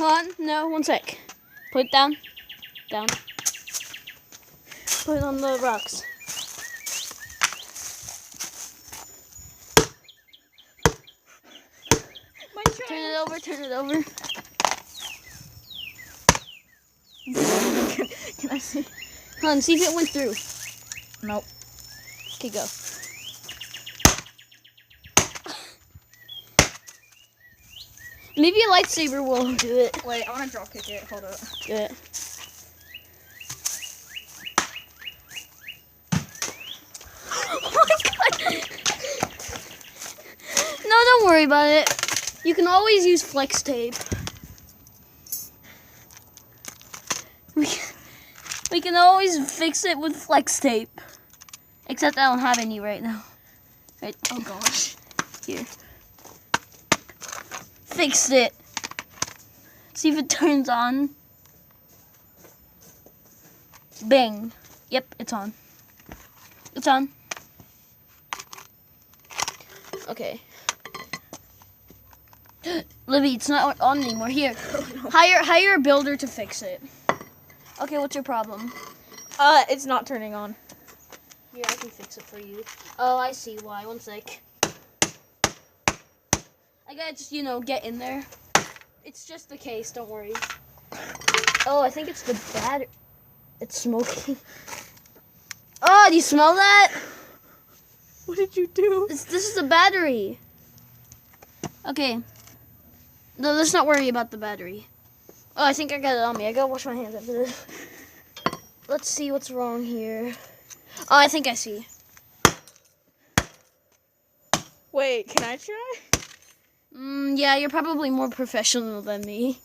Hold on, no, one sec. Put it down. Down. Put it on the rocks. Turn it over, turn it over. Can I see? Hold on, see if it went through. Nope. Okay, go. Maybe a lightsaber will do it. Wait, I want to drop kick it. Hold up. Do it. Oh my god! No, don't worry about it. You can always use flex tape. We can always fix it with flex tape. Except I don't have any right now. Right. Oh gosh. Here. Fixed it. See if it turns on. Bang. Yep, it's on. It's on. Okay. Libby, it's not on anymore. Here. Hire a builder to fix it. Okay, what's your problem? It's not turning on. Here, I can fix it for you. Oh, I see why. One sec. I gotta just, get in there. It's just the case, don't worry. Oh, I think it's the battery. It's smoking. Oh, do you smell that? What did you do? This is the battery. Okay. No, let's not worry about the battery. Oh, I think I got it on me. I gotta wash my hands after this. Let's see what's wrong here. Oh, I think I see. Wait, can I try? Yeah, you're probably more professional than me.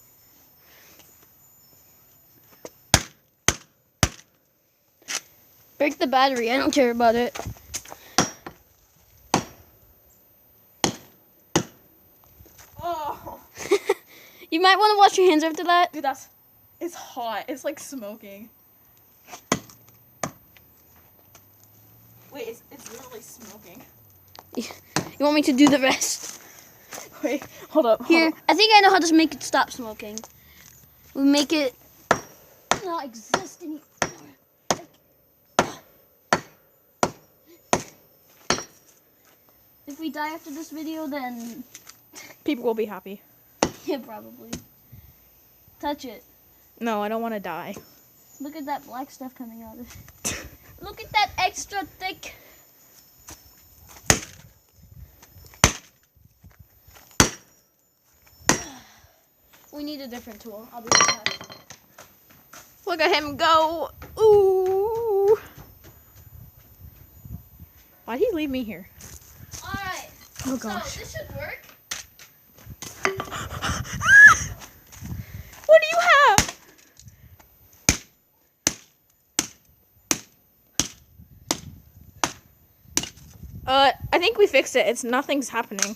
Break the battery. I don't care about it. Oh. You might want to wash your hands after that. Dude, it's hot. It's like smoking. Wait, it's literally smoking. You want me to do the rest? Wait, hold up. Here, I think I know how to make it stop smoking. We make it not exist anymore. If we die after this video, then People will be happy. yeah, probably. Touch it. No, I don't want to die. Look at that black stuff coming out of it. Look at that extra thick. We need a different tool. I'll be right back. Look at him go. Ooh. Why'd he leave me here? Alright. Oh gosh. So, this should work. What do you have? I think we fixed it. Nothing's happening.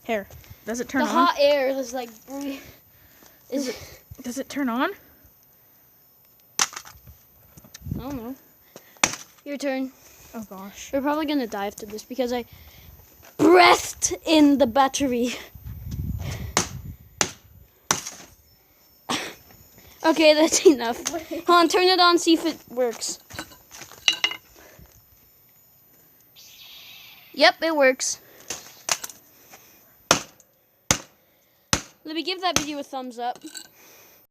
Here. Does it turn The on? hot air is like breathe. Does it turn on? I don't know. Your turn. Oh gosh. We're probably gonna die after this because I breathed in the battery. Okay, that's enough. Wait. Hold on, turn it on, see if it works. Yep, it works. Let me give that video a thumbs up.